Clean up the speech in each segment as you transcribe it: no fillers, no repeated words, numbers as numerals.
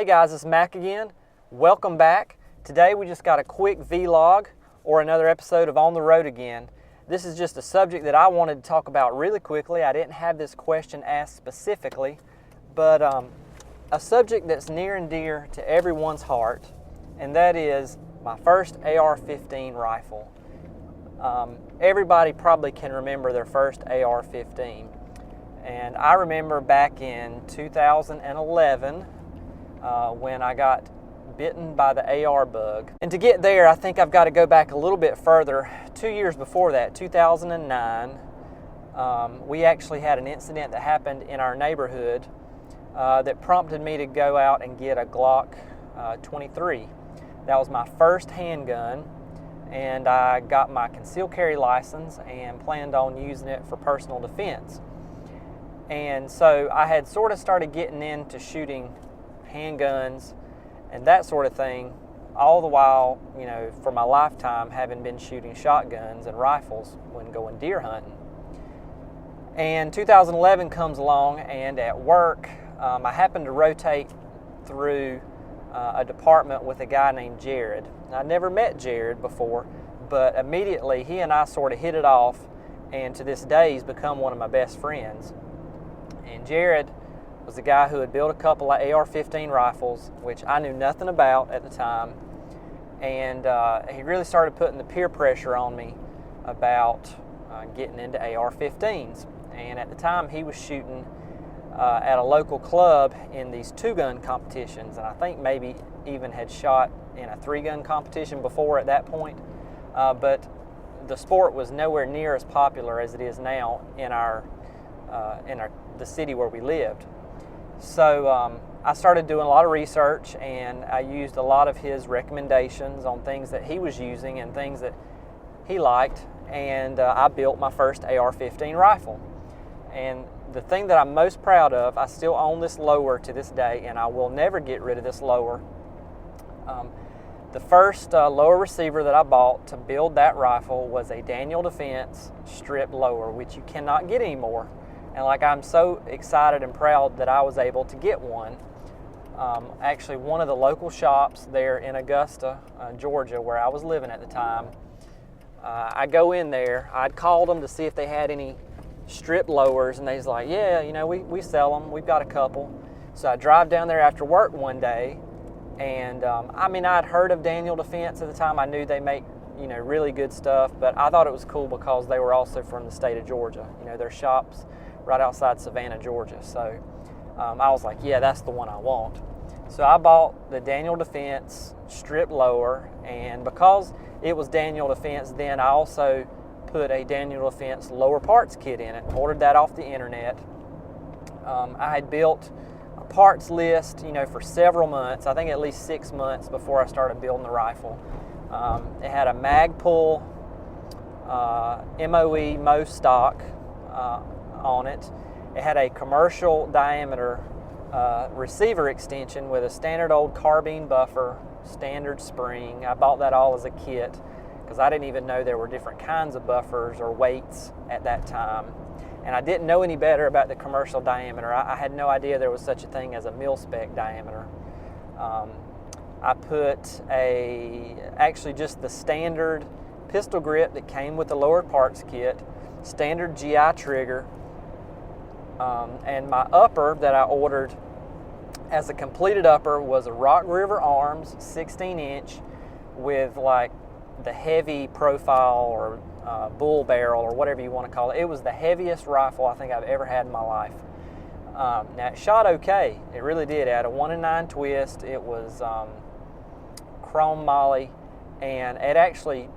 Hey guys, it's Mac again. Welcome back. Today we just got a quick vlog or another episode of On the Road Again. This is just a subject that I wanted to talk about really quickly. I didn't have this question asked specifically, but a subject that's near and dear to everyone's heart, and that is my first AR-15 rifle. Everybody probably can remember their first AR-15. And I remember back in 2011 when I got bitten by the AR bug. And to get there, I think I've got to go back a little bit further. 2 years before that, 2009, we actually had an incident that happened in our neighborhood that prompted me to go out and get a Glock 23. That was my first handgun, and I got my concealed carry license and planned on using it for personal defense. And so I had sort of started getting into shooting handguns and that sort of thing, all the while, you know, for my lifetime having been shooting shotguns and rifles when going deer hunting. And 2011 comes along, and at work, I happened to rotate through a department with a guy named Jared. I never met Jared before, but immediately he and I sort of hit it off, and to this day he's become one of my best friends. And Jared was the guy who had built a couple of AR-15 rifles, which I knew nothing about at the time. And he really started putting the peer pressure on me about getting into AR-15s. And at the time, he was shooting at a local club in these two-gun competitions. And I think maybe even had shot in a three-gun competition before at that point. But the sport was nowhere near as popular as it is now in the city where we lived. So I started doing a lot of research, and I used a lot of his recommendations on things that he was using and things that he liked, and I built my first AR-15 rifle. And the thing that I'm most proud of, I still own this lower to this day, and I will never get rid of this lower. The first lower receiver that I bought to build that rifle was a Daniel Defense strip lower, which you cannot get anymore. And I'm so excited and proud that I was able to get one. Actually, one of the local shops there in Augusta, Georgia, where I was living at the time, I go in there. I'd called them to see if they had any strip lowers, and they was like, yeah, you know, we sell them. We've got a couple. So I drive down there after work one day, and I mean, I'd heard of Daniel Defense at the time. I knew they make, you know, really good stuff, but I thought it was cool because they were also from the state of Georgia. You know, their shops right outside Savannah, Georgia. So I was like, yeah, that's the one I want. So I bought the Daniel Defense strip lower, and because it was Daniel Defense, then I also put a Daniel Defense lower parts kit in it, ordered that off the internet. I had built a parts list, you know, for several months, I think at least 6 months before I started building the rifle. It had a Magpul MOE stock on it. It had a commercial diameter receiver extension with a standard old carbine buffer, standard spring. I bought that all as a kit because I didn't even know there were different kinds of buffers or weights at that time. And I didn't know any better about the commercial diameter. I had no idea there was such a thing as a mil-spec diameter. I put actually just the standard pistol grip that came with the lower parts kit, standard GI trigger, and my upper that I ordered as a completed upper was a Rock River Arms 16-inch with like the heavy profile or bull barrel or whatever you want to call it. It was the heaviest rifle I think I've ever had in my life. Now it shot okay, it really did. It had a 1-in-9 twist. It was chrome moly, and it actually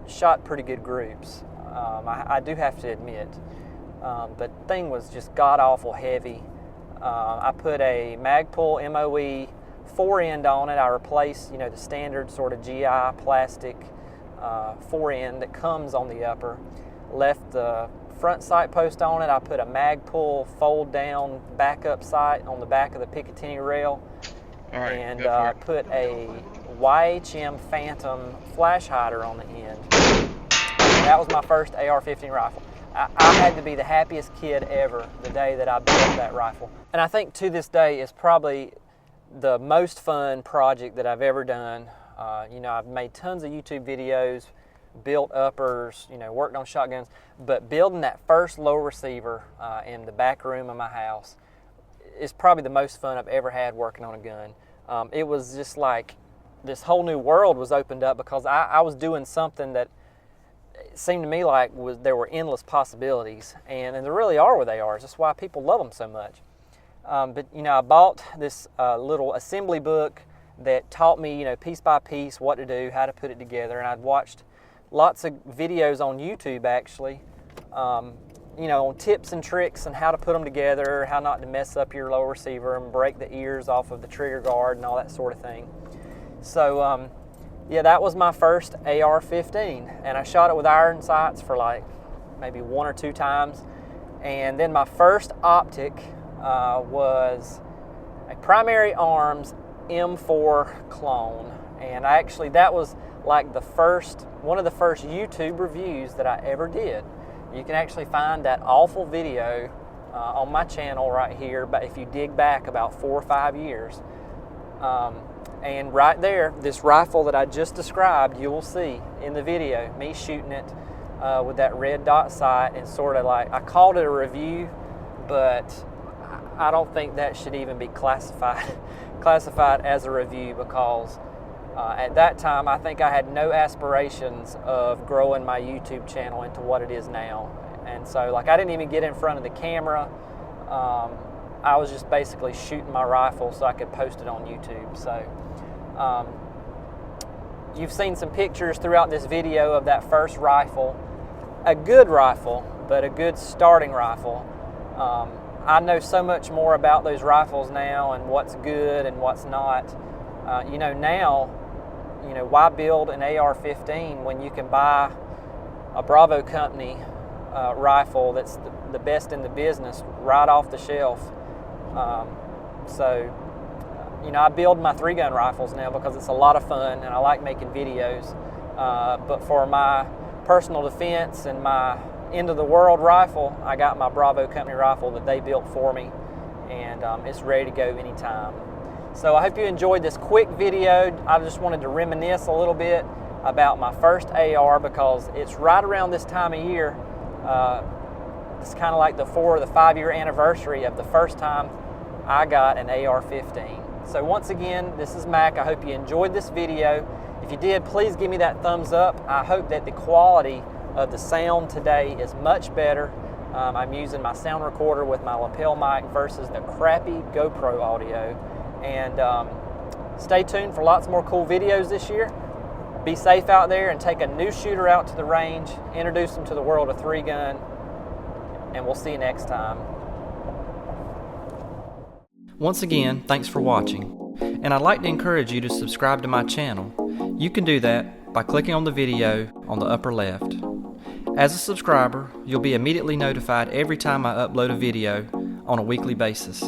shot pretty good groups. I do have to admit. But the thing was just god-awful heavy. I put a Magpul MOE 4-end on it. I replaced, you know, the standard sort of GI plastic 4-end that comes on the upper. Left the front sight post on it. I put a Magpul fold-down backup sight on the back of the Picatinny rail. All right, and put a YHM Phantom flash hider on the end. That was my first AR-15 rifle. I had to be the happiest kid ever the day that I built that rifle. And I think to this day is probably the most fun project that I've ever done. You know, I've made tons of YouTube videos, built uppers, you know, worked on shotguns, but building that first low receiver in the back room of my house is probably the most fun I've ever had working on a gun. It was just like this whole new world was opened up because I was doing something that it seemed to me like there were endless possibilities, and there really are with ARs. That's why people love them so much. But you know, I bought this little assembly book that taught me, you know, piece by piece what to do, how to put it together, and I'd watched lots of videos on YouTube actually, you know, on tips and tricks and how to put them together, how not to mess up your low receiver and break the ears off of the trigger guard and all that sort of thing. So yeah, that was my first AR-15, and I shot it with iron sights for like maybe 1 or 2 times. And then my first optic was a Primary Arms M4 clone, and that was like one of the first YouTube reviews that I ever did. You can actually find that awful video on my channel right here, but if you dig back about 4 or 5 years, and right there, this rifle that I just described, you will see in the video me shooting it with that red dot sight, and sort of like, I called it a review, but I don't think that should even be classified as a review, because at that time I think I had no aspirations of growing my YouTube channel into what it is now. And so like, I didn't even get in front of the camera. I was just basically shooting my rifle so I could post it on YouTube. So you've seen some pictures throughout this video of that first rifle. A good rifle, but a good starting rifle. I know so much more about those rifles now and what's good and what's not. You know, now, you know, why build an AR-15 when you can buy a Bravo company rifle that's the best in the business right off the shelf? So, you know, I build my 3-gun rifles now because it's a lot of fun and I like making videos. But for my personal defense and my end-of-the-world rifle, I got my Bravo company rifle that they built for me, and it's ready to go anytime. So I hope you enjoyed this quick video. I just wanted to reminisce a little bit about my first AR, because it's right around this time of year. It's kind of like the 4 or 5 year anniversary of the first time I got an AR-15. So once again, this is Mac. I hope you enjoyed this video. If you did, please give me that thumbs up. I hope that the quality of the sound today is much better. I'm using my sound recorder with my lapel mic versus the crappy GoPro audio. And stay tuned for lots more cool videos this year. Be safe out there and take a new shooter out to the range, introduce them to the world of 3-gun, and we'll see you next time. Once again, thanks for watching, and I'd like to encourage you to subscribe to my channel. You can do that by clicking on the video on the upper left. As a subscriber, you'll be immediately notified every time I upload a video on a weekly basis.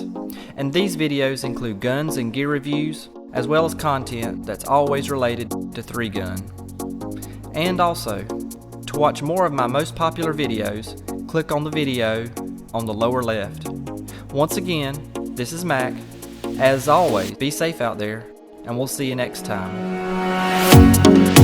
And these videos include guns and gear reviews, as well as content that's always related to 3-gun. And also, to watch more of my most popular videos, click on the video on the lower left. Once again, this is Mac. As always, be safe out there, and we'll see you next time.